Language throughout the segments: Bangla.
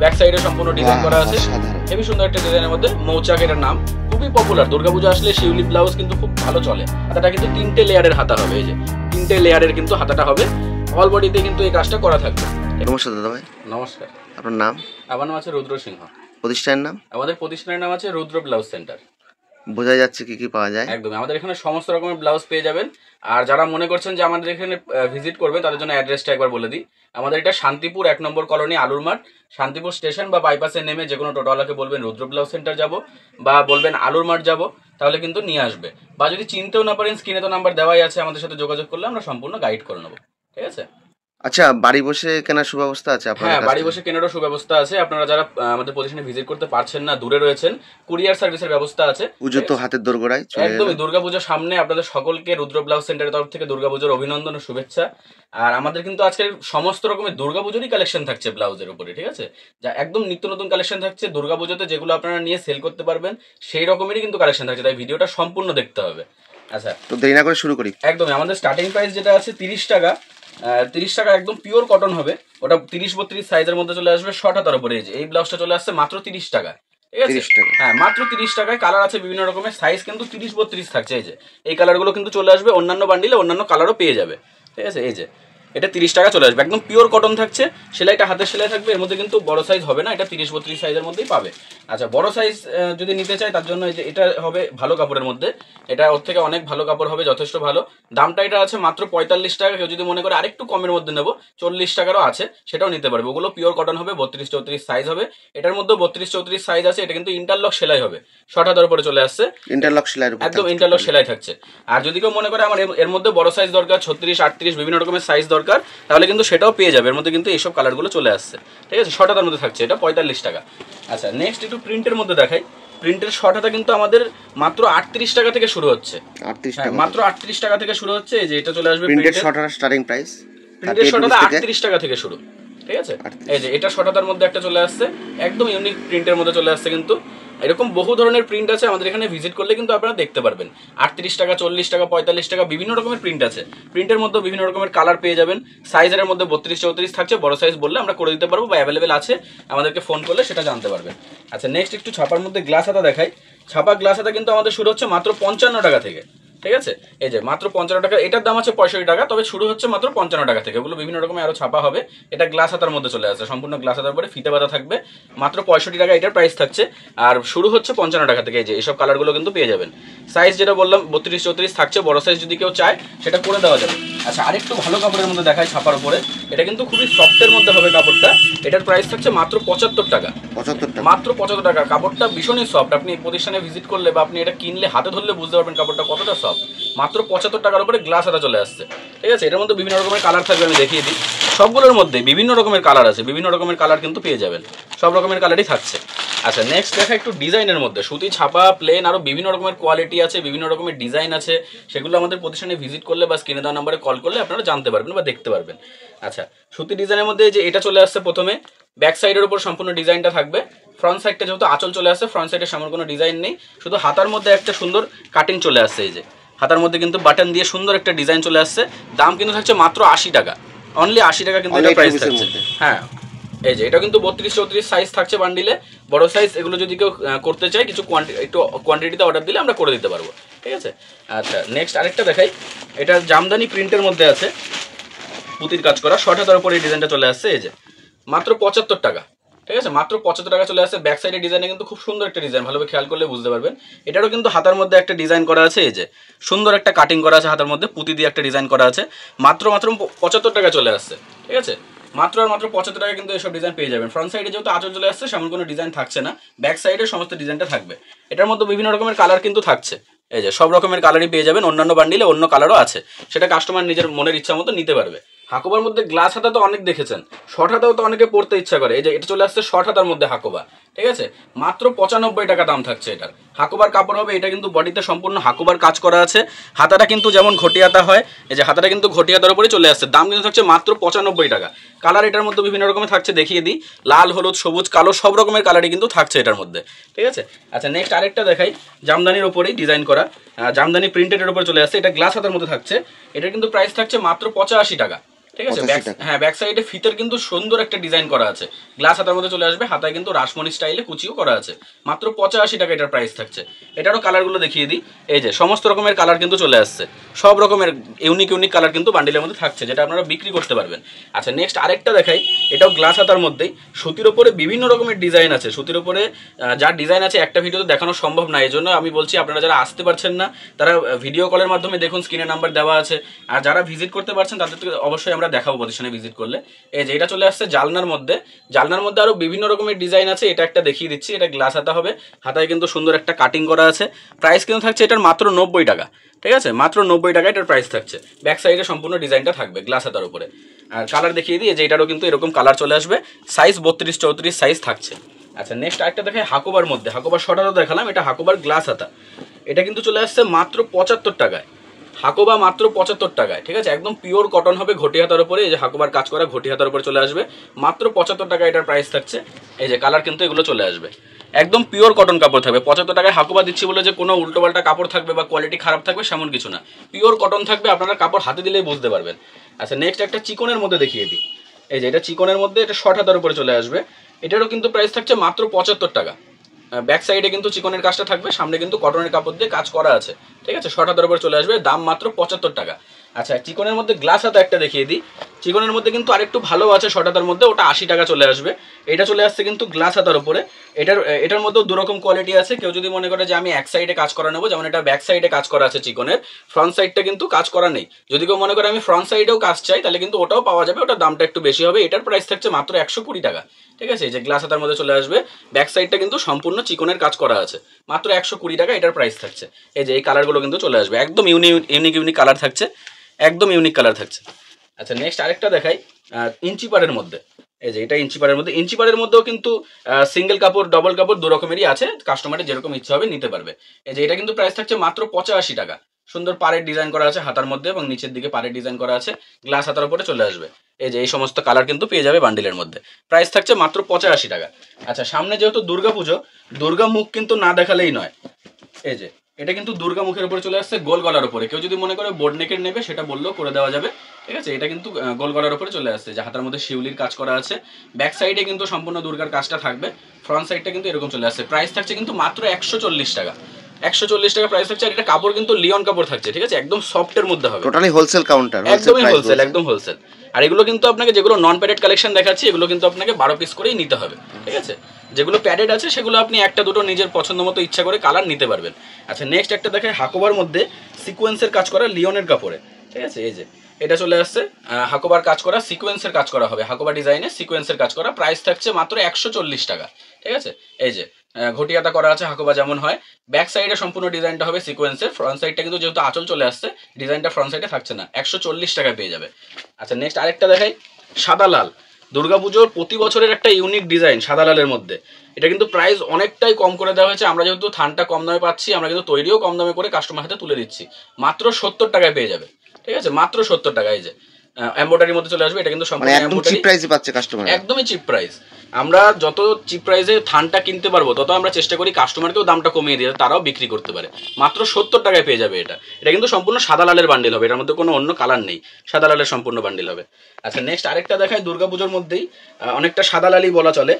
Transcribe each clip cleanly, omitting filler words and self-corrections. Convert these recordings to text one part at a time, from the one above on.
ব্যাক সাইডে সম্পূর্ণ ডিজাইন করা আছে, হেভি সুন্দর একটা ডিজাইনের মধ্যে মৌচাক এটার নাম, খুবই পপুলার। দুর্গাপূজা আসলে শিউলি ব্লাউজ কিন্তু খুব ভালো চলে। হাতাটা কিন্তু 3টে লেয়ারের হাতা হবে, এই যে 3টে লেয়ারের কিন্তু হাতাটা হবে, অল বডিতে কিন্তু এই কাজটা করা থাকবে। নমস্কার দাদা ভাই। নমস্কার। আপনার নাম? আমার নাম আছে রুদ্র সিংহ। প্রতিষ্ঠানের নাম? আমাদের প্রতিষ্ঠানের নাম আছে রুদ্র ব্লাউজ সেন্টার। বোঝা যাচ্ছে কি কি পাওয়া যায়। একদম, আমাদের এখানে সমস্ত রকমের ব্লাউজ পেয়ে যাবেন। আর যারা মনে করছেন যে আমাদের এখানে ভিজিট করবে, তাদের জন্য অ্যাড্রেসটা একবার বলে দিই। আমাদের এটা শান্তিপুর 1 নম্বর কলোনি, আলুর মাঠ, শান্তিপুর স্টেশন বা বাইপাসে নেমে যে কোনো টোটোওয়ালাকে বলবেন রুদ্র ব্লাউজ সেন্টার যাব, বা বলবেন আলুর মাঠ যাব, তাহলে কিন্তু নিয়ে আসবে। বা যদি চিনতেও না পারেন, স্ক্রিনে তো নাম্বার দেওয়াই আছে, আমাদের সাথে যোগাযোগ করলে আমরা সম্পূর্ণ গাইড করে নেবো। ঠিক আছে? আচ্ছা, বাড়ি বসে কেনার সুব্যবস্থা আছে আপনাদের? হ্যাঁ, বাড়ি বসে কেনারও সুব্যবস্থা আছে। আপনারা যারা আমাদের প্রতিষ্ঠানে ভিজিট করতে পারছেন না, দূরে রয়েছেন, কুরিয়ার সার্ভিসের ব্যবস্থা আছে। পুজো তো হাতের দোরগোড়ায়, একদমই দুর্গাপূজার সামনে আপনাদের সকলকে রুদ্র ব্লাউজ সেন্টারের তরফ থেকে দুর্গাপূজার অভিনন্দন ও শুভেচ্ছা। আর আমাদের কিন্তু আজকে সমস্ত রকমের দুর্গাপূজারই কালেকশন থাকছে ব্লাউজের উপরে। ঠিক আছে? যা একদম নিত্য নতুন কালেকশন থাকছে দুর্গাপূজাতে, যেগুলো আপনারা নিয়ে সেল করতে পারবেন সেই রকমেরই কিন্তু কালেকশন থাকছে, তাই ভিডিওটা সম্পূর্ণ দেখতে হবে। আচ্ছা, তো দেরি না করে শুরু করি। একদমই, আমাদের স্টার্টিং প্রাইস যেটা আছে 30 টাকা। 30 টাকা একদম পিওর কটন হবে, ওটা 30-32 সাইজের মধ্যে চলে আসবে, শর্ট হাতার উপরে। এই ব্লাউজটা চলে আসছে মাত্র 30 টাকা। ঠিক আছে? হ্যাঁ, মাত্র 30 টাকায়। কালার আছে বিভিন্ন রকমের, সাইজ কিন্তু 30-32 থাকছে। এই যে এই কালারগুলো কিন্তু চলে আসবে, অন্যান্য বান্ডিলে অন্যান্য কালারও পেয়ে যাবে। ঠিক আছে? এই যে এটা 30 টাকা চলে আসবে, একদম পিওর কটন থাকছে, সেলাইটা হাতের সেলাই থাকবে। এর মধ্যে কিন্তু বড় সাইজ হবে না, এটা 30-32 সাইজের মধ্যেই পাবে। আচ্ছা, বড় সাইজ যদি নিতে চাই তার জন্য এই যে এটা হবে ভালো কাপড়ের মধ্যে, এটা ওর থেকে অনেক ভালো কাপড় হবে, যথেষ্ট ভালো। দামটা এটা আছে মাত্র 45 টাকা। কেউ যদি মনে করে আরেকটু কমের মধ্যে নেবো, 40 টাকারও আছে, সেটাও নিতে পারবে। ওগুলো পিওর কটন হবে, 32-34 সাইজ হবে। এটার মধ্যে 32-34 সাইজ আছে। এটা কিন্তু ইন্টারলক সেলাই হবে, শর্ট হাতার উপরে চলে আসছে, ইন্টারলক সেলাই, একদম ইন্টারলক সেলাই থাকছে। আর যদি কেউ মনে করে আমার এর মধ্যে বড় সাইজ দরকার, 36-38 বিভিন্ন রকমের সাইজ দরকার, তাহলে কিন্তু সেটাও পেয়ে যাবে। এর মধ্যে কিন্তু এইসব কালারগুলো চলে আসছে। ঠিক আছে? শর্ট হাতার মধ্যে থাকছে, এটা 45 টাকা। আচ্ছা, নেক্সট একটু প্রিন্টের মধ্যে দেখাই। প্রিন্টের শর্ট হাতা কিন্তু আমাদের মাত্র 38 টাকা থেকে শুরু হচ্ছে। 38 টাকা, মাত্র 38 টাকা থেকে শুরু হচ্ছে। এই যে এটা চলে আসবে প্রিন্টের শর্ট হাতার স্টার্টিং প্রাইস। প্রিন্টের শর্ট হাতা 38 টাকা থেকে শুরু। ঠিক আছে? এই যে এটা শর্ট হাতার মধ্যে একটা চলে আসছে, একদম ইউনিক প্রিন্টের মধ্যে চলে আসছে। কিন্তু এরকম বহু ধরনের প্রিন্ট আছে, আমাদের এখানে ভিজিট করলে কিন্তু আপনারা দেখতে পারবেন। 38 টাকা, 40 টাকা, 45 টাকা, বিভিন্ন রকমের প্রিন্ট আছে। প্রিন্টের মধ্যে বিভিন্ন রকমের কালার পেয়ে যাবেন। সাইজের মধ্যে 32-34 থাকছে, বড় সাইজ বললে আমরা করে দিতে পারবো, বা অ্যাভেলেবেল আছে, আমাদেরকে ফোন করলে সেটা জানতে পারবেন। আচ্ছা, নেক্সট একটু ছাপার মধ্যে গ্লাস হাতা দেখাই। ছাপা গ্লাস হাতা কিন্তু আমাদের শুরু হচ্ছে মাত্র 55 টাকা থেকে। ঠিক আছে? এই যে মাত্র 55 টাকা, এটার দাম আছে 65 টাকা, তবে শুরু হচ্ছে মাত্র 55 টাকা থেকে। ওগুলো বিভিন্ন রকমের আরো ছাপা হবে। এটা গ্লাস হাতার মধ্যে চলে আসে, সম্পূর্ণ গ্লাস হাতার পরে ফিতে বাঁধা থাকবে, মাত্র 65 টাকা এটার প্রাইস থাকছে। আর শুরু হচ্ছে 55 টাকা থেকে। এই যে এইসব কালারগুলো কিন্তু পেয়ে যাবেন। সাইজ যেটা বললাম 32-34 থাকছে, বড় সাইজ যদি কেউ চায় সেটা করে দেওয়া যাবে। আচ্ছা, আরেকটু ভালো কাপড়ের মধ্যে দেখায় ছাপার উপরে। এটা কিন্তু খুবই সফটের মধ্যে হবে কাপড়টা। এটার প্রাইস থাকছে মাত্র 75 টাকা। 75 টাকা, মাত্র 75 টাকা। কাপড়টা ভীষণই সফট, আপনি প্রতিষ্ঠানে ভিজিট করলে বা আপনি এটা কিনলে হাতে ধরলে বুঝতে পারবেন কাপড়টা কতটা সফট। মাত্র 75 টাকার উপরে গ্লাস হাতা চলে আসছে। ঠিক আছে? এটার মধ্যে বিভিন্ন রকমের কালার থাকবে, আমি দেখিয়ে দিই। সবগুলোর মধ্যে বিভিন্ন রকমের কালার আছে, বিভিন্ন রকমের কালার কিন্তু পেয়ে যাবেন, সব রকমের কালারই থাকছে। আচ্ছা, নেক্সট দেখা একটু ডিজাইনের মধ্যে, সুতি, ছাপা, প্লেন, আরও বিভিন্ন রকমের কোয়ালিটি আছে, বিভিন্ন রকমের ডিজাইন আছে। সেগুলো আমাদের প্রতিষ্ঠানে ভিজিট করলে বা স্ক্রিনে দেওয়া নাম্বারে কল করলে আপনারা জানতে পারবেন বা দেখতে পারবেন। আচ্ছা, সুতি ডিজাইনের মধ্যে যে এটা চলে আসছে প্রথমে, ব্যাক সাইডের উপর সম্পূর্ণ ডিজাইনটা থাকবে। ফ্রন্ট সাইডটা যেহেতু আঁচল চলে আসছে, ফ্রন্ট সাইডে সামনে কোনো ডিজাইন নেই, শুধু হাতার মধ্যে একটা সুন্দর কাটিং চলে আসছে। এই যে হাতার মধ্যে কিন্তু বাটন দিয়ে সুন্দর একটা ডিজাইন চলে আসছে। দাম কিন্তু থাকছে মাত্র 80 টাকা, অনলি 80 টাকা কিন্তু এটা প্রাইস থাকছে। হ্যাঁ, এই যে এটা কিন্তু 32-34 সাইজ থাকছে বান্ডিলে, বড় সাইজ। এগুলো যদি কেউ করতে চায়, কিছু একটু কোয়ান্টিটিতে অর্ডার দিলে আমরা করে দিতে পারবো। ঠিক আছে? আচ্ছা, নেক্সট আরেকটা দেখাই। এটা জামদানি প্রিন্টের মধ্যে আছে, পুঁতির কাজ করা, শর্ট হাতার উপরে এই ডিজাইনটা চলে আসছে। এই যে মাত্র 75 টাকা। ঠিক আছে? মাত্র 75 টাকা চলে আসছে। ব্যাক সাইডের ডিজাইনে কিন্তু খুব সুন্দর একটা ডিজাইন, ভালোভাবে খেয়াল করলে বুঝতে পারবেন। এটারও কিন্তু হাতার মধ্যে একটা ডিজাইন করা আছে। এই যে সুন্দর একটা কাটিং করা আছে, হাতার মধ্যে পুঁতি দিয়ে একটা ডিজাইন করা আছে। মাত্র 75 টাকা চলে আসছে। ঠিক আছে? মাত্র 75 টাকা কিন্তু এসব ডিজাইন পেয়ে যাবেন। ফ্রন্ট সাইডে যেহেতু আঁচল চলে আসছে, সেমন কোনো ডিজাইন থাকছে না, ব্যাক সাইডে সমস্ত ডিজাইনটা থাকবে। এটার মধ্যে বিভিন্ন রকমের কালার কিন্তু থাকছে। এই যে সব রকমের কালারই পেয়ে যাবেন, অন্যান্য বান্ডিলে অন্য কালারও আছে, সেটা কাস্টমার নিজের মনের ইচ্ছা মতো নিতে পারবে। হাকোবার মধ্যে গ্লাস হাতা তো অনেক দেখেছেন, শর্ট হাতাও তো অনেকে পড়তে ইচ্ছা করে। এই যে এটা চলে আসছে শর্ট হাতার মধ্যে হাকোবা। ঠিক আছে? মাত্র 95 টাকা দাম থাকছে এটার। হাকোবার কাপড় হবে, এটা কিন্তু বডিতে সম্পূর্ণ হাকোবার কাজ করা আছে। হাতাটা কিন্তু যেমন ঘটি হাতা হয়, এই যে হাতাটা কিন্তু ঘটি হাতার উপরে চলে আসছে। দাম কিন্তু থাকছে মাত্র 95 টাকা। কালার এটার মধ্যে বিভিন্ন রকমের থাকছে, দেখিয়ে দিই। লাল, হলুদ, সবুজ, কালো সব রকমের কালারই কিন্তু থাকছে এটার মধ্যে। ঠিক আছে? আচ্ছা, নেক্সট আরেকটা দেখাই, জামদানির ওপরেই ডিজাইন করা, জামদানি প্রিন্টেডের উপরে চলে আসছে। এটা গ্লাস হাতার মধ্যে থাকছে। এটা কিন্তু প্রাইস থাকছে মাত্র 85 টাকা। ঠিক আছে। হ্যাঁ, ব্যাক সাইডে ফিতের কিন্তু সুন্দর একটা ডিজাইন করা আছে, গ্লাস হাতার মধ্যে চলে আসবে, হাতায় কিন্তু রাসমণি স্টাইলে কুচিও করা আছে, মাত্র 85 টাকা এটার প্রাইস থাকছে। এটারও কালারগুলো দেখিয়ে দিই, এই যে সমস্ত রকমের কালার কিন্তু চলে আসছে, সব রকমের ইউনিক কালার কিন্তু বান্ডিলের মধ্যে থাকছে, যেটা আপনারা বিক্রি করতে পারবেন। আচ্ছা, নেক্সট আরেকটা দেখাই, এটাও গ্লাস হাতার মধ্যেই, সুতির ওপরে বিভিন্ন রকমের ডিজাইন আছে, সুতির ওপরে যার ডিজাইন আছে একটা ভিডিওতে দেখানো সম্ভব না, এই জন্য আমি বলছি আপনারা যারা আসতে পারছেন না তারা ভিডিও কলের মাধ্যমে দেখুন, স্ক্রিনে নাম্বার দেওয়া আছে, আর যারা ভিজিট করতে পারছেন তাদের তো অবশ্যই আমরা দেখাবো প্রতিষ্ঠানে ভিজিট করলে। এই যে এটা চলে আসছে জালনার মধ্যে, জালনার মধ্যে আরও বিভিন্ন রকমের ডিজাইন আছে, এটা একটা দেখিয়ে দিচ্ছি, এটা গ্লাস হাতা হবে, হাতায় কিন্তু সুন্দর একটা কাটিং করা আছে, প্রাইস কিন্তু থাকছে এটার মাত্র 90 টাকা। ঠিক আছে, মাত্র 90 টাকা এটার প্রাইস থাকছে, ব্যাক সাইডে সম্পূর্ণ ডিজাইনটা থাকবে গ্লাস হাতার উপরে। আর কালার দেখিয়ে দিই, যে এটারও কিন্তু এরকম কালার চলে আসবে, সাইজ 32-34 সাইজ থাকছে। আচ্ছা, নেক্সট আরেকটা দেখাই হাকোবার মধ্যে, হাকোবার শর্টও দেখালাম, এটা হাকোবার গ্লাস হাতা, এটা কিন্তু চলে আসছে মাত্র 75 টাকায়, হাকোবা মাত্র 75 টাকায়। ঠিক আছে, একদম পিওর কটন হবে ঘটি হাতার উপরে, এই যে হাকোবার কাজ করা ঘটি হাতার উপরে চলে আসবে, মাত্র 75 টাকা এটার প্রাইস থাকছে। এই যে কালার কিন্তু এগুলো চলে আসবে, একদম পিওর কটন কাপড় থাকবে, 75 টাকায় হাকোবা দিচ্ছি বলে যে কোনো উল্টোপাল্টা কাপড় থাকবে বা কোয়ালিটি খারাপ থাকবে সেমন কিছু না, পিওর কটন থাকবে, আপনারা কাপড় হাতে দিলেই বুঝতে পারবেন। আচ্ছা, নেক্সট একটা চিকনের মধ্যে দেখিয়ে দিই, এই যে এটা চিকনের মধ্যে, এটা শর্ট হাতার উপরে চলে আসবে, এটারও কিন্তু প্রাইস থাকছে মাত্র 75 টাকা। ব্যাক সাইডে কিন্তু চিকনের কাজটা থাকবে, সামনে কিন্তু কটনের কাপড় দিয়ে কাজ করা আছে। ঠিক আছে, শর্ট হাতার উপর চলে আসবে, দাম মাত্র 75 টাকা। আচ্ছা, চিকনের মধ্যে গ্লাস হাতা একটা দেখিয়ে দিই, চিকনের মধ্যে কিন্তু আরেকটু ভালো আছে শর্ট হাতার মধ্যে, ওটা 80 টাকা চলে আসবে, এটা চলে আসছে কিন্তু গ্লাস হাতার উপরে। এটার মধ্যেও দুরকম কোয়ালিটি আছে, কেউ যদি মনে করে যে আমি এক সাইডে কাজ করা নেবো, যেমন এটা ব্যাক সাইডে কাজ করা আছে চিকনের, ফ্রন্ট সাইডটা কিন্তু কাজ করা নেই, যদি কেউ মনে করে আমি ফ্রন্ট সাইডেও কাজ চাই তাহলে কিন্তু ওটাও পাওয়া যাবে, ওটার দামটা একটু বেশি হবে, এটার প্রাইস থাকছে মাত্র 120 টাকা। ঠিক আছে, এই যে গ্লাস হাতার মধ্যে চলে আসবে, ব্যাক সাইডটা কিন্তু সম্পূর্ণ চিকনের কাজ করা আছে, মাত্র 120 টাকা এটার প্রাইস থাকছে। এই যে এই কালারগুলো কিন্তু চলে আসবে, একদম ইউনিক কালার থাকছে, একদম ইউনিক কালার থাকছে। আচ্ছা, নেক্সট আরেকটা দেখাই, ইঞ্চি পাড়ের মধ্যে, এই যে এটা ইঞ্চি পাড়ের মধ্যে, ইঞ্চি পাড়ের মধ্যেও কিন্তু সিঙ্গেল কাপড় ডবল কাপড় দু রকমেরই আছে, কাস্টমারের যেরকম ইচ্ছা হবে নিতে পারবে। এই যে এটা কিন্তু প্রাইস থাকছে মাত্র 85 টাকা, সুন্দর পাড়ের ডিজাইন করা আছে হাতার মধ্যে এবং নিচের দিকে পাড়ের ডিজাইন করা আছে, গ্লাস হাতার উপরে চলে আসবে। এই যে এই সমস্ত কালার কিন্তু পেয়ে যাবে বান্ডিলের মধ্যে, প্রাইস থাকছে মাত্র 85 টাকা। আচ্ছা, সামনে যেহেতু দুর্গা পুজো, দুর্গা মুখ কিন্তু না দেখালেই নয়, এই যে এটা কিন্তু দুর্গা মুখের উপরে চলে আসছে গোল গলার উপরে, কেউ যদি মনে করে বোর্ড নেকের নেবে সেটা বললেও করে দেওয়া যাবে। ঠিক আছে, এটা কিন্তু গোল গলার উপরে চলে আসছে, যে হাতার মধ্যে শিউলির কাজ করা আছে, ব্যাক সাইডে কিন্তু সম্পূর্ণ দুর্গার কাজটা থাকবে, ফ্রন্ট সাইডটা কিন্তু এরকম চলে আসছে, প্রাইস থাকছে কিন্তু মাত্র 140 টাকা, 140 টাকা প্রাইস থাকছে। আর এটা কাপড় কিন্তু লিওন কাপড় থাকছে, ঠিক আছে, একদম সফটের মধ্যে হবে, টোটালি হোলসেল কাউন্টার, একদমই হোলসেল, একদম হোলসেল। আর এগুলো কিন্তু আপনাকে যেগুলো নন প্যাডেড কালেকশন দেখাচ্ছি, এগুলো কিন্তু আপনাকে 12 পিস করেই নিতে হবে। ঠিক আছে, যেগুলো প্যাডেড আছে সেগুলো আপনি একটা দুটো নিজের পছন্দ মতো ইচ্ছা করে কালার নিতে পারবেন। আচ্ছা, নেক্সট একটা দেখায় হাকোবার মধ্যে সিকোয়েন্সের কাজ করা লিওনের কাপড়ে। ঠিক আছে, এই যে এটা চলে আসছে, হাকোবার কাজ করা সিকোয়েন্সের কাজ করা হবে, হাকোবার ডিজাইনে সিকোয়েন্সের কাজ করা, প্রাইস থাকছে মাত্র 140 টাকা। ঠিক আছে, এই যে ঘটিয়াতা করা আছে হাকোবা যেমন হয়, ব্যাক সাইডে সম্পূর্ণ ডিজাইনটা হবে সিকোয়েন্সের, ফ্রন্ট সাইডটা কিন্তু যেহেতু আঁচল চলে আসছে ডিজাইনটা ফ্রন্ট সাইডে থাকছে না, 140 টাকায় পেয়ে যাবে। আচ্ছা, নেক্সট আরেকটা দেখাই, সাদা লাল, দুর্গাপুজোর প্রতি বছরের একটা ইউনিক ডিজাইন সাদা লালের মধ্যে, এটা কিন্তু প্রাইস অনেকটাই কম করে দেওয়া হয়েছে, আমরা যেহেতু থানটা কম দামে পাচ্ছি, আমরা কিন্তু তৈরিও কম দামে করে কাস্টমার হাতে তুলে দিচ্ছি, মাত্র 70 টাকায় পেয়ে যাবে। ঠিক আছে, মাত্র 70 টাকা। এই যে এমব্রয়ডারির মধ্যে চলে আসবে, এটা কিন্তু সম্পূর্ণ চিপ প্রাইসে পাচ্ছে কাস্টমার, একদমই চিপ প্রাইস। আমরা যত চিপ প্রাইসে থানটা কিনতে পারবো তত আমরা চেষ্টা করি কাস্টমারকেও দামটা কমিয়ে দিয়ে তারাও বিক্রি করতে পারে, মাত্র 70 টাকায় পেয়ে যাবে এটা। এটা কিন্তু সম্পূর্ণ সাদা লালের বান্ডিল হবে, এটার মধ্যে কোনো অন্য কালার নেই, সাদা লালের সম্পূর্ণ বান্ডিল হবে। আচ্ছা, নেক্সট আরেকটা দেখায় দুর্গাপুজোর মধ্যেই, অনেকটা সাদা লালই বলা চলে,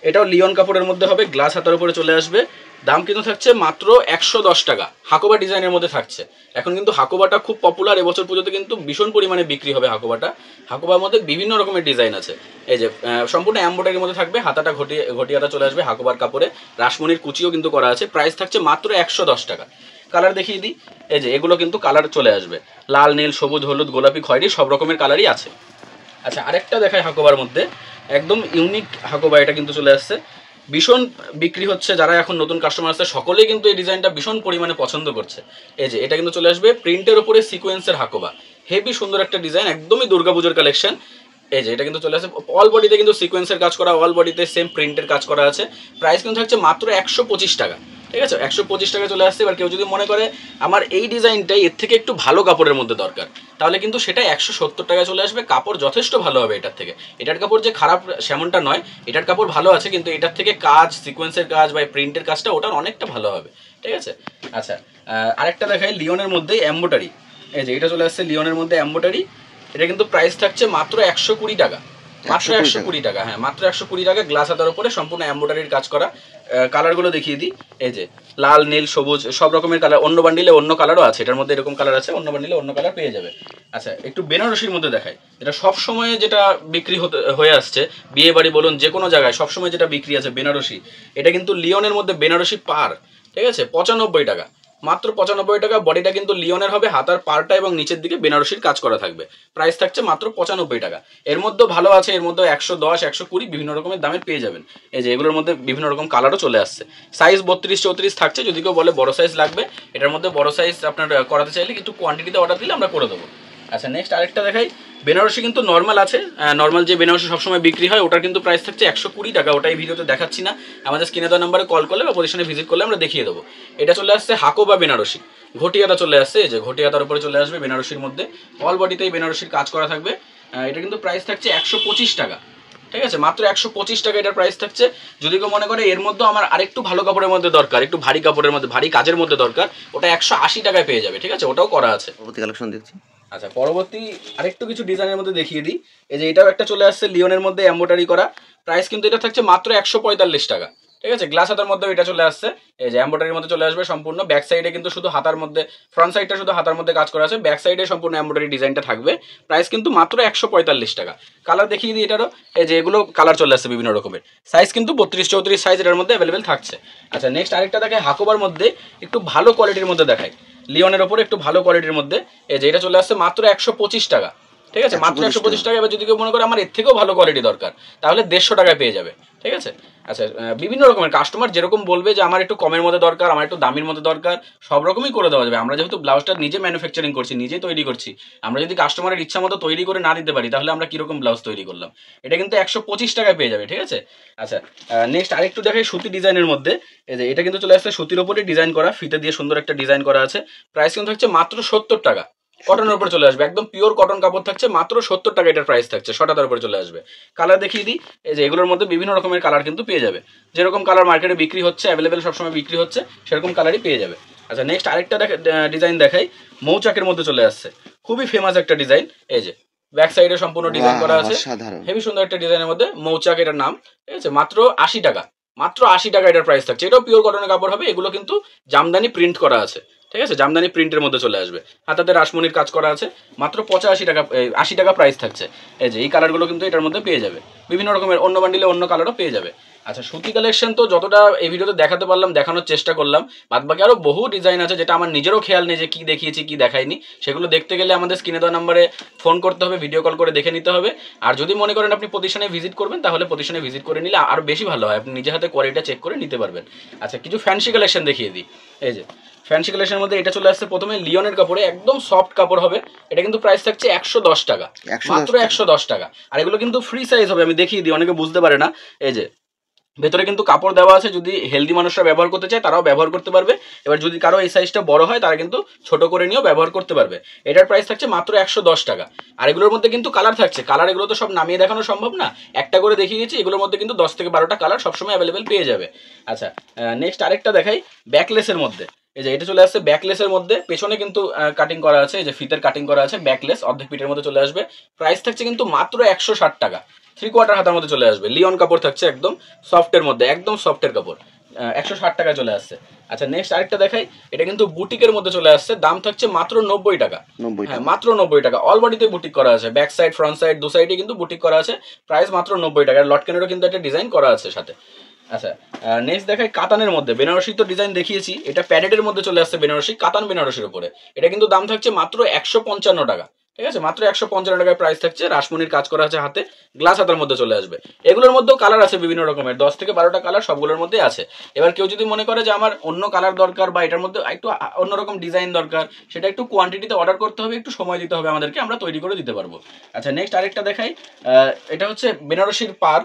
এটাও লিওন কাপড়ের মধ্যে হবে, গ্লাস হাতার উপরে চলে আসবে, দাম কিন্তু থাকছে মাত্র 110 টাকা, হাকোবা ডিজাইনের মধ্যে থাকছে। এখন কিন্তু হাকোবাটা খুব পপুলার, এবছর পুজোতে কিন্তু ভীষণ পরিমাণে বিক্রি হবে হাকোবাটা, হাকোবার মধ্যে বিভিন্ন রকমের ডিজাইন আছে। এই যে সম্পূর্ণ এমব্রয়ডারির মধ্যে থাকবে, হাতাটা ঘটিয়াটা চলে আসবে হাকোবার কাপড়ে, রাসমণির কুচিও কিন্তু করা আছে, প্রাইস থাকছে মাত্র 110 টাকা। কালার দেখিয়ে দিই, এই যে এগুলো কিন্তু কালার চলে আসবে, লাল নীল সবুজ হলুদ গোলাপি খয়েরি সব রকমের কালারই আছে। আচ্ছা, আরেকটা দেখায় হাকোবার মধ্যে, একদম ইউনিক হাকোবা, এটা কিন্তু চলে আসছে, ভীষণ বিক্রি হচ্ছে, যারা এখন নতুন কাস্টমার আছে সকলেই কিন্তু এই ডিজাইনটা ভীষণ পরিমাণে পছন্দ করছে। এই যে এটা কিন্তু চলে আসবে প্রিন্টের উপরে সিকোয়েন্সের হাকোবা, হেভি সুন্দর একটা ডিজাইন, একদমই দুর্গাপুজোর কালেকশন। এই যে এটা কিন্তু চলে আসে অল বডিতে কিন্তু সিকোয়েন্সের কাজ করা, অল বডিতে সেম প্রিন্টের কাজ করা আছে, প্রাইস কিন্তু থাকছে মাত্র 125 টাকা। ঠিক আছে, 125 টাকা চলে আসছে। এবার কেউ যদি মনে করে আমার এই ডিজাইনটাই এর থেকে একটু ভালো কাপড়ের মধ্যে দরকার, তাহলে কিন্তু সেটা 170 টাকা চলে আসবে, কাপড় যথেষ্ট ভালো হবে এটার থেকে। এটার কাপড় যে খারাপ সেমনটা নয়, এটার কাপড় ভালো আছে, কিন্তু এটার থেকে কাজ সিকোয়েন্সের কাজ বা প্রিন্টের কাজটা ওটার অনেকটা ভালো হবে। ঠিক আছে, আচ্ছা আরেকটা দেখাই লিওনের মধ্যেই এমব্রয়ডারি, এই যে এটা চলে আসছে লিওনের মধ্যে এমব্রয়ডারি, এটা কিন্তু প্রাইস থাকছে মাত্র 120 টাকা, মাত্র 120 টাকা। হ্যাঁ, মাত্র 120 টাকা। গ্লাস হাতার উপরে সম্পূর্ণ এমব্রয়ডারির কাজ করা। কালারগুলো দেখিয়ে দিই, এই যে লাল, নীল, সবুজ সব রকমের কালার। অন্য বান্ডিলে অন্য কালারও আছে, এটার মধ্যে এরকম কালার আছে, অন্য বান্ডিলে অন্য কালার পেয়ে যাবে। আচ্ছা, একটু বেনারসির মধ্যে দেখাই, যেটা সবসময় যেটা বিক্রি হয়ে আসছে, বিয়ে বাড়ি বলুন যে কোনো জায়গায় সবসময় যেটা বিক্রি আছে বেনারসি। এটা কিন্তু লিওনের মধ্যে বেনারসি পার, ঠিক আছে, 95 টাকা, মাত্র 95 টাকা। বডিটা কিন্তু লিওনের হবে, হাতার পারটা এবং নিচের দিকে বেনারসির কাজ করা থাকবে। প্রাইস থাকছে মাত্র 95 টাকা। এর মধ্যেও ভালো আছে, এর মধ্যে 110, 120 বিভিন্ন রকমের দামের পেয়ে যাবেন। এই যে এগুলোর মধ্যে বিভিন্ন রকম কালারও চলে আসছে। সাইজ 32, 34 থাকছে। যদি কেউ বলে বড় সাইজ লাগবে, এটার মধ্যে বড় সাইজ আপনার করাতে চাইলে একটু কোয়ান্টিটিতে অর্ডার দিলে আমরা করে দেবো। আচ্ছা, নেক্সট আরেকটা দেখাই। বেনারসি কিন্তু নর্মাল আছে, নর্মাল যে বেনারসি সবসময় বিক্রি হয় ওটার কিন্তু প্রাইস থাকছে 120 টাকা। ওটাই ভিডিওতে দেখাচ্ছি না, আমাদের স্ক্রিনে দেওয়া নাম্বারে কল করলে বা প্রতিষ্ঠানে ভিজিট করলে আমরা দেখিয়ে দেবো। এটা চলে আসছে হাকোবা বেনারসি, ঘটিয়াটা চলে আসছে। এই যে ঘটিয়াটার উপরে চলে আসবে বেনারসির মধ্যে, অল বডিতেই বেনারসির কাজ করা থাকবে। এটা কিন্তু প্রাইস থাকছে 125 টাকা, ঠিক আছে, মাত্র 125 টাকা এটার প্রাইস থাকছে। যদি কেউ মনে করে এর মধ্যে আমার আরেকটু ভালো কাপড়ের মধ্যে দরকার, একটু ভারী কাপড়ের মধ্যে, ভারী কাজের মধ্যে দরকার, ওটা 180 টাকায় পেয়ে যাবে, ঠিক আছে, ওটাও করা আছে। কালেকশন দেখছি। আচ্ছা, পরবর্তী আরেকটু কিছু ডিজাইনের মধ্যে দেখিয়ে দিই। এই যে এটাও একটা চলে আসছে লিওনের মধ্যে এমব্রয়ডারি করা। প্রাইস কিন্তু এটা থাকছে মাত্র 145 টাকা, ঠিক আছে। গ্লাস হাতার মধ্যে এটা চলে আসছে, এই যে এমব্রয়ডারির মধ্যে চলে আসবে সম্পূর্ণ। ব্যাক সাইডে কিন্তু শুধু হাতার মধ্যে, ফ্রন্ট সাইডটা শুধু হাতার মধ্যে কাজ করা আছে, ব্যাক সাইডে সম্পূর্ণ এমব্রয়ডারি ডিজাইনটা থাকবে। প্রাইস কিন্তু মাত্র 145 টাকা। কালার দেখিয়ে দিই এটারও, এই যে এগুলো কালার চলে আসছে বিভিন্ন রকমের। সাইজ কিন্তু 32, 34 সাইজ এটার মধ্যে অ্যাভেলেবেল থাকছে। আচ্ছা, নেক্সট আরেকটা দেখায় হাকোবার মধ্যে, একটু ভালো কোয়ালিটির মধ্যে দেখায়, লিওনের ওপরে একটু ভালো কোয়ালিটির মধ্যে। এই যে এটা চলে আসছে মাত্র 125 টাকা, ঠিক আছে, মাত্র 125 টাকা। এবার যদি কেউ মনে করে আমার এর থেকেও ভালো কোয়ালিটি দরকার, তাহলে 150 টাকায় পেয়ে যাবে, ঠিক আছে। আচ্ছা, বিভিন্ন রকমের কাস্টমার যেরকম বলবে যে আমার একটু কমের মধ্যে দরকার, আমার একটু দামের মধ্যে দরকার, সব রকমই করে দেওয়া যাবে। আমরা যেহেতু ব্লাউজটা নিজে ম্যানুফ্যাকচারিং করছি, নিজেই তৈরি করছি, আমরা যদি কাস্টমারের ইচ্ছা মতো তৈরি করে না দিতে পারি, তাহলে আমরা কিরকম ব্লাউজ তৈরি করলাম। এটা কিন্তু 125 টাকায় পেয়ে যাবে, ঠিক আছে। আচ্ছা, নেক্সট আরেকটু দেখাই সুতি ডিজাইনের মধ্যে। এই যে এটা কিন্তু চলে আসছে সুতির উপরে ডিজাইন করা, ফিতে দিয়ে সুন্দর একটা ডিজাইন করা আছে। প্রাইস কিন্তু থাকছে মাত্র 70 টাকা। কটনের উপরে চলে আসবে, একদম পিওর কটন কাপড় থাকছে, মাত্র 70 টাকা এটার প্রাইস থাকছে। শটাতার উপরে চলে আসবে। কালার দেখিয়ে দিই, এই যে এগুলোর মধ্যে বিভিন্ন রকমের কালার কিন্তু পেয়ে যাবে। যেরকম কালার মার্কেটে বিক্রি হচ্ছে, অ্যাভেলেবেল সবসময় বিক্রি হচ্ছে, সেরকম কালারই পেয়ে যাবে। আচ্ছা, নেক্সট আরেকটা ডিজাইন দেখাই, মৌচাকের মধ্যে চলে আসছে, খুবই ফেমাস একটা ডিজাইন। এই যে ব্যাক সাইডে সম্পূর্ণ ডিজাইন করা আছে, হেভি সুন্দর একটা ডিজাইনের মধ্যে মৌচাক এটার নাম, ঠিক আছে, মাত্র 80 টাকা, মাত্র 80 টাকা এটার প্রাইস থাকছে। এটাও পিওর কটনের কাপড় হবে, এগুলো কিন্তু জামদানি প্রিন্ট করা আছে, ঠিক আছে, জামদানি প্রিন্টের মধ্যে চলে আসবে। হাতাতে রাসমণির কাজ করা আছে, মাত্র 85 টাকা, 80 টাকা প্রাইস থাকছে। এই যে এই কালারগুলো কিন্তু এটার মধ্যে পেয়ে যাবে, বিভিন্ন রকমের অন্য বান্ডিলে অন্য কালারও পেয়ে যাবে। আচ্ছা, সুতি কালেকশন তো যতটা এই ভিডিওতে দেখাতে পারলাম, দেখানোর চেষ্টা করলাম। বাদ বাকি আরও বহু ডিজাইন আছে, যেটা আমার নিজেরও খেয়াল নেই যে কী দেখিয়েছি কী দেখাইনি। সেগুলো দেখতে গেলে আমাদের স্ক্রিনে দেওয়া নাম্বারে ফোন করতে হবে, ভিডিও কল করে দেখে নিতে হবে। আর যদি মনে করেন আপনি প্রতিষ্ঠানে ভিজিট করবেন, তাহলে প্রতিষ্ঠানে ভিজিট করে নিলে আরও বেশি ভালো হয়, আপনি নিজে হাতে কোয়ালিটিটা চেক করে নিতে পারবেন। আচ্ছা, কিছু ফ্যান্সি কালেকশন দেখিয়ে দিই। এই যে ফ্যান্সি কালেকশনের মধ্যে এটা চলে আসছে প্রথমে লিওনের কাপড়ে, একদম সফট কাপড় হবে। এটা কিন্তু প্রাইস থাকছে 110 টাকা, মাত্র 110 টাকা। আর এগুলো কিন্তু ফ্রি সাইজ হবে, আমি দেখিয়ে দিই, অনেকে বুঝতে পারে না। এই যে ভেতরে কিন্তু কাপড় দেওয়া আছে, যদি হেলদি মানুষরা ব্যবহার করতে চায় তারাও ব্যবহার করতে পারবে। এবার যদি কারো এই সাইজটা বড় হয়, তারা কিন্তু ছোট করে নিয়েও ব্যবহার করতে পারবে। এটার প্রাইস থাকছে মাত্র 110 টাকা। আর এগুলোর মধ্যে কিন্তু কালার থাকছে, কালার এগুলো তো সব নামিয়ে দেখানো সম্ভব না, একটা করে দেখিয়ে দিচ্ছি। এগুলোর মধ্যে কিন্তু 10 থেকে 12টা কালার সবসময় অ্যাভেলেবেল পেয়ে যাবে। আচ্ছা, নেক্সট আরেকটা দেখাই ব্যাকলেসের মধ্যে। এই যে এটা চলে আসছে ব্যাকলেসের মধ্যে, পেছনে কিন্তু কাটিং করা আছে, এই যে ফিতের কাটিং করা আছে, ব্যাকলেস অর্ধেক পিঠের মধ্যে চলে আসবে। প্রাইস থাকছে কিন্তু মাত্র 160 টাকা, 3/4 হাতার মধ্যে চলে আসবে। লিওন কাপড় থাকছে, একদম সফটের মধ্যে, একদম সফটের কাপড়, 160 টাকায় চলে আসছে। আচ্ছা, নেক্সট আরেকটা দেখাই, এটা কিন্তু বুটিকের মধ্যে চলে আসছে, দাম থাকছে মাত্র 90 টাকা। হ্যাঁ, মাত্র 90 টাকা। অল বডিতে বুটিক করা আছে, ব্যাক সাইড ফ্রন্ট সাইড দু সাইডে কিন্তু বুটিক করা আছে। প্রাইস মাত্র 90 টাকা। লটকেনেরও কিন্তু একটা ডিজাইন করা আছে সাথে। আচ্ছা, নেক্সট দেখাই কাতানের মধ্যে। বেনারসি তো ডিজাইন দেখিয়েছি, এটা প্যাডেডের মধ্যে চলে আসছে বেনারসি, কাতান বেনারসির উপরে। এটা কিন্তু দাম থাকছে মাত্র 155 টাকা, ঠিক আছে, মাত্র 155 টাকায় প্রাইস থাকছে। রাসমণির কাজ করা আছে হাতে, গ্লাস হাতার মধ্যে চলে আসবে। এগুলোর মধ্যেও কালার আছে বিভিন্ন রকমের, 10 থেকে 12টা কালার সবগুলোর মধ্যে আছে। এবার কেউ যদি মনে করে যে আমার অন্য কালার দরকার বা এটার মধ্যে একটু অন্যরকম ডিজাইন দরকার, সেটা একটু কোয়ান্টিটিতে অর্ডার করতে হবে, একটু সময় দিতে হবে আমাদেরকে, আমরা তৈরি করে দিতে পারবো। আচ্ছা, নেক্সট আরেকটা দেখাই, এটা হচ্ছে বেনারসির পার।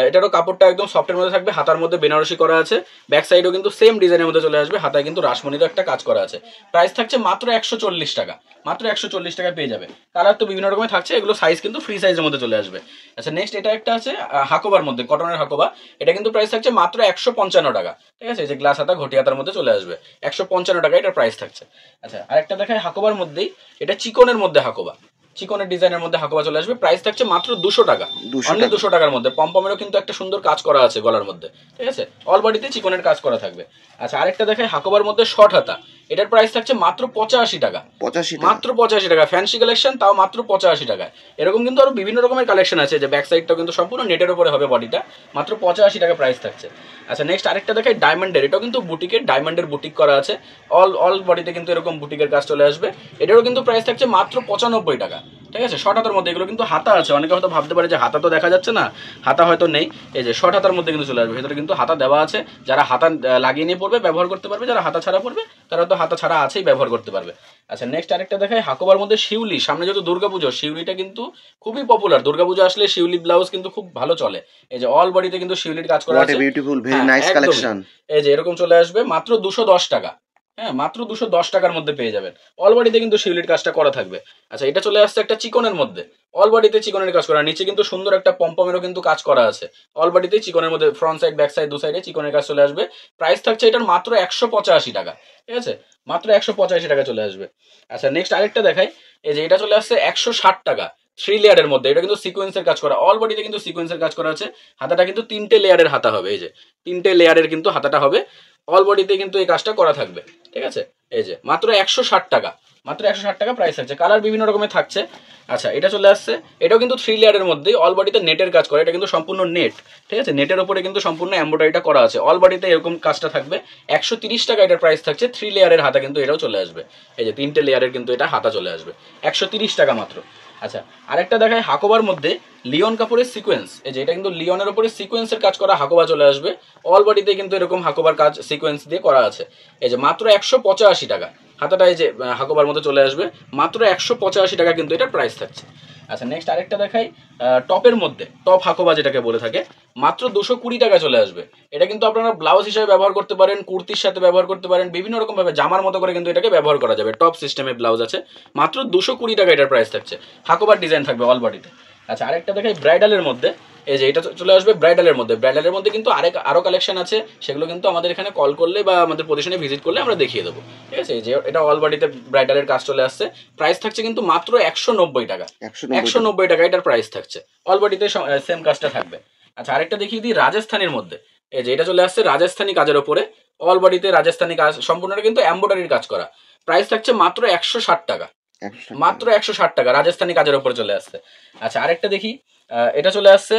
এটারও কাপড়টা একদম সফটের মধ্যে থাকবে, হাতার মধ্যে বেনারসি করা আছে, ব্যাক সাইডেও কিন্তু সেম ডিজাইনের মধ্যে চলে আসবে, হাতায় কিন্তু রাসমণিরও একটা কাজ করা আছে। প্রাইস থাকছে মাত্র 140 টাকা, মাত্র 140 টাকায় পেয়ে যাবে। কালার তো বিভিন্ন রকমের থাকছে, এগুলো সাইজ কিন্তু ফ্রি সাইজের মধ্যে চলে আসবে। আচ্ছা, নেক্সট এটা একটা আছে হাকোবার মধ্যে, কটনের হাকোবা। এটা কিন্তু প্রাইস থাকছে মাত্র 155 টাকা, ঠিক আছে, এই যে গ্লাস হাতা ঘটি হাতার মধ্যে চলে আসবে, 155 টাকা এটার প্রাইস থাকছে। আচ্ছা, আরেকটা দেখায় হাকোবার মধ্যেই, এটা চিকনের মধ্যে হাকোবা। চিকনের ডিজাইনের মধ্যে হাকোবা চলে আসবে। প্রাইস থাকছে মাত্র 200 টাকা, অনলি 200 টাকার মধ্যে। পমপমেরও কিন্তু একটা সুন্দর কাজ করা আছে গলার মধ্যে, ঠিক আছে, অল বডিতে চিকনের কাজ করা থাকবে। আচ্ছা, আরেকটা দেখাই হাকোবার মধ্যে শর্ট হাতা, এটার প্রাইস থাকছে মাত্র 85 টাকা, মাত্র 85 টাকা। ফ্যান্সি কালেকশন, তাও মাত্র 85 টাকায়। এরকম কিন্তু আরো বিভিন্ন রকমের কালেকশন আছে, যে ব্যাক সাইডটাও কিন্তু সম্পূর্ণ নেটের উপরে হবে বডিটা, মাত্র 85 টাকা প্রাইস থাকছে। আচ্ছা, নেক্সট আরেকটা দেখাই ডায়মন্ডের, এটাও কিন্তু বুটিকের, ডায়মন্ডের বুটিক করা আছে, অল বডিতে কিন্তু এরকম বুটিকের কাজ চলে আসবে। এটারও কিন্তু প্রাইস থাকছে মাত্র 95 টাকা, ঠিক আছে। শর্ট হাতার মধ্যে, এগুলো কিন্তু হাতা আছে, অনেকে হয়তো ভাবতে পারে যে হাতা তো দেখা যাচ্ছে না, হাতা হয়তো নেই। এই যে শর্ট হাতার মধ্যে কিন্তু চলে আসবে, ভেতরে কিন্তু হাতা দেওয়া আছে। যারা হাতা লাগিয়ে নিয়ে পড়বে ব্যবহার করতে পারবে, যারা হাতা ছাড়া পড়বে তারা তো হাতা ছাড়া আছেই, ব্যবহার করতে পারবে। আচ্ছা, নেক্সট আরেকটা দেখাই হাকোবার মধ্যে শিউলি। সামনে যেহেতু দুর্গাপুজো, শিউলিটা কিন্তু খুবই পপুলার। দুর্গাপুজো আসলে শিউলি ব্লাউজ কিন্তু খুব ভালো চলে। এই যে অল বডিতে কিন্তু শিউলির কাজ করা আছে, বিউটিফুল, ভেরি নাইস কালেকশন। এই যে এরকম চলে আসবে মাত্র 210 টাকা, হ্যাঁ, মাত্র 210 টাকার মধ্যে পেয়ে যাবেন। অল বডিতে কিন্তু শিউলির কাজটা করা থাকবে। আচ্ছা, এটা চলে আসছে একটা চিকনের মধ্যে, অল বডিতে চিকনের কাজ করা, নিচে কিন্তু সুন্দর একটা পম্পমেরও কিন্তু কাজ করা আছে। অল বডিতে চিকনের মধ্যে ফ্রন্ট সাইড, ব্যাক সাইড, দু সাইডে চিকনের কাজ চলে আসবে। প্রাইস থাকছে এটার মাত্র 185 টাকা, ঠিক আছে, মাত্র 185 টাকা চলে আসবে। আচ্ছা, নেক্সট আরেকটা দেখাই, এই যে এটা চলে আসছে 160 টাকা, 3 লেয়ারের মধ্যে। এটা কিন্তু সিকোয়েন্সের কাজ করা, অল বডিতে কিন্তু সিকোয়েন্সের কাজ করা আছে। হাতাটা কিন্তু 3টে লেয়ারের হাতা হবে, এই যে 3টে লেয়ারের কিন্তু হাতাটা হবে। অল বডিতে কিন্তু এই কাজটা করা থাকবে, ঠিক আছে। এই যে মাত্র 160 টাকা, মাত্র 160 টাকা প্রাইস থাকছে। কালার বিভিন্ন রকমের থাকছে। আচ্ছা, এটা চলে আসছে, এটাও কিন্তু 3 লেয়ারের মধ্যেই, অল বডিতে নেটের কাজ করে। এটা কিন্তু সম্পূর্ণ নেট, ঠিক আছে, নেটের উপরে কিন্তু সম্পূর্ণ এমব্রয়ডারিটা করা আছে। অল বডিতে এরকম কাজটা থাকবে। 130 টাকা এটার প্রাইস থাকছে। 3 লেয়ারের হাতা কিন্তু এটাও চলে আসবে, এই যে 3টে লেয়ারের কিন্তু এটা হাতা চলে আসবে, 130 টাকা মাত্র। আচ্ছা, আরেকটা দেখায় হাকোবার মধ্যে লিওন কাপড়ের সিকোয়েন্স। এই যে এটা কিন্তু লিওনের উপরে সিকোয়েন্সের কাজ করা হাকোবা চলে আসবে। অল বডিতে কিন্তু এরকম হাকোবার কাজ সিকোয়েন্স দিয়ে করা আছে। এই যে মাত্র 185 টাকা, হাতাটা এই যে হাকোবার মধ্যে চলে আসবে, মাত্র 185 টাকা কিন্তু এটার প্রাইস থাকছে। আচ্ছা, নেক্সট আরেকটা দেখাই টপের মধ্যে, টপ হাকোবা যেটাকে বলে থাকে, মাত্র 220 টাকা চলে আসবে। এটা কিন্তু আপনারা ব্লাউজ হিসেবে ব্যবহার করতে পারেন, কুর্তির সাথে ব্যবহার করতে পারেন, বিভিন্ন রকম ভাবে জামার মতো করে কিন্তু এটাকে ব্যবহার করা যাবে। টপ সিস্টেমের ব্লাউজ আছে, মাত্র 220 টাকা এটার প্রাইস থাকছে। হাকোবার ডিজাইন থাকবে অল বডিতে। আচ্ছা, আরেকটা দেখাই ব্রাইডালের মধ্যে, এই যে এটা চলে আসবে ব্রাইডালের মধ্যে। ব্রাইডালের মধ্যে কিন্তু আরো কালেকশন আছে, সেগুলো কিন্তু আমাদের এখানে কল করলে বা আমাদের প্রতিষ্ঠানে ভিজিট করলে আমরা দেখিয়ে দেবো, ঠিক আছে। যে এটা অল বডিতে ব্রাইডালের কাজ চলে আসছে। প্রাইস থাকছে কিন্তু মাত্র 190 টাকা, 190 টাকা এটার প্রাইস থাকছে। অল বডিতে সেম কাজটা থাকবে। আচ্ছা, আরেকটা দেখিয়ে দিই রাজস্থানের মধ্যে। এই যে এটা চলে আসছে রাজস্থানি কাজের ওপরে, অল বডিতে রাজস্থানি কাজ, সম্পূর্ণটা কিন্তু এমব্রয়ডারির কাজ করা। প্রাইস থাকছে মাত্র 160 টাকা, মাত্র 160 টাকা, রাজস্থানি কাজের উপরে চলে আসছে। আচ্ছা, আরেকটা দেখি, এটা চলে আসছে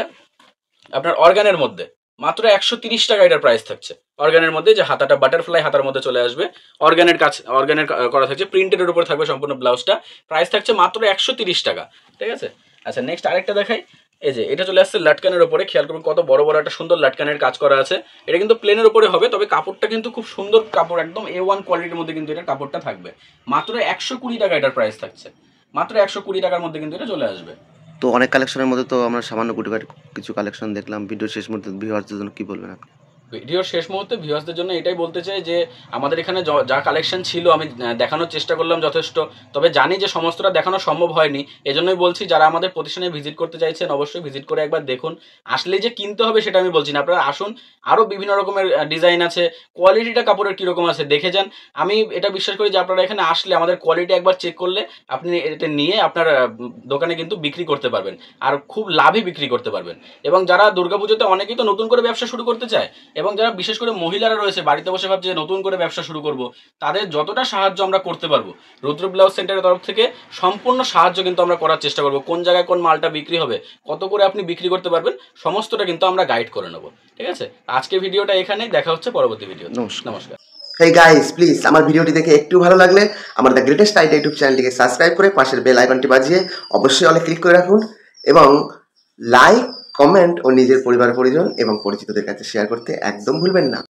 আপনার অর্গানের মধ্যে, মাত্র 130 টাকা এটার প্রাইস থাকছে। অর্গানের মধ্যে যে হাতাটা বাটারফ্লাই হাতার মধ্যে চলে আসবে, অর্গানের কাজ, অর্গানের করা থাকছে, প্রিন্টের উপর থাকবে সম্পূর্ণ ব্লাউজটা। প্রাইস থাকছে মাত্র 130 টাকা, ঠিক আছে। আচ্ছা, নেক্সট আরেকটা দেখাই, এই যে এটা চলে আসছে লাটকানের উপরে। খেয়াল করুন কত বড় বড় একটা সুন্দর লাটকানের কাজ করা আছে। এটা কিন্তু প্লেনের উপরে হবে, তবে কাপড়টা কিন্তু খুব সুন্দর কাপড়, একদম A1 কোয়ালিটির মধ্যে কিন্তু এটার কাপড়টা থাকবে। মাত্র 120 টাকা এটার প্রাইস থাকছে, মাত্র 120 টাকার মধ্যে কিন্তু এটা চলে আসবে। তো অনেক কালেকশনের মধ্যে তো আমরা সামান্য গুটিবাটি কিছু কালেকশন দেখলাম। ভিডিও শেষ মুহূর্তে ভিউয়ারদের জন্য কি বলবেন আপনি? ভিডিওর শেষ মুহূর্তে ভিউয়ার্সদের জন্য এটাই বলতে চাই যে আমাদের এখানে যা কালেকশন ছিল আমি দেখানোর চেষ্টা করলাম যথেষ্ট, তবে জানি যে সমস্তটা দেখানো সম্ভব হয়নি। এজন্যই বলছি, যারা আমাদের প্রতিষ্ঠানে ভিজিট করতে চাইছেন অবশ্যই ভিজিট করে একবার দেখুন। আসলে যে কিনতে হবে সেটা আমি বলছি না, আপনারা আসুন, আরও বিভিন্ন রকমের ডিজাইন আছে, কোয়ালিটিটা কাপড়ের কীরকম আছে দেখে যান। আমি এটা বিশ্বাস করি যে আপনারা এখানে আসলে আমাদের কোয়ালিটি একবার চেক করলে আপনি এটা নিয়ে আপনার দোকানে কিন্তু বিক্রি করতে পারবেন, আর খুব লাভই বিক্রি করতে পারবেন। এবং যারা দুর্গাপুজোতে অনেকেই তো নতুন করে ব্যবসা শুরু করতে চায়, এবং যারা বিশেষ করে মহিলারা রয়েছে বাড়িতে বসে ভাবছে নতুন করে ব্যবসা শুরু করব, তাদের যতটা সাহায্য আমরা করতে পারবো রুদ্র ব্লাউজ সেন্টারের তরফ থেকে সম্পূর্ণ সাহায্য কিন্তু আমরা করার চেষ্টা করব। কোন জায়গায় কোন মালটা বিক্রি হবে, কত করে আপনি বিক্রি করতে পারবেন, সমস্তটা কিন্তু আমরা গাইড করে নেব, ঠিক আছে। আজকে ভিডিওটা এখানেই, দেখা হচ্ছে পরবর্তী ভিডিও। নমস্কার। হেই গাইস, প্লিজ আমার ভিডিওটি দেখে একটু ভালো লাগলে আমার দ্য গ্রেটেস্ট আইডিয়া ইউটিউব চ্যানেলটিকে সাবস্ক্রাইব করে পাশের বেল আইকনটি বাজিয়ে অবশ্যই অলে ক্লিক করে রাখুন, এবং লাইক, কমেন্ট ও নিজের পরিবার পরিজন এবং পরিচিতদের কাছে শেয়ার করতে একদম ভুলবেন না।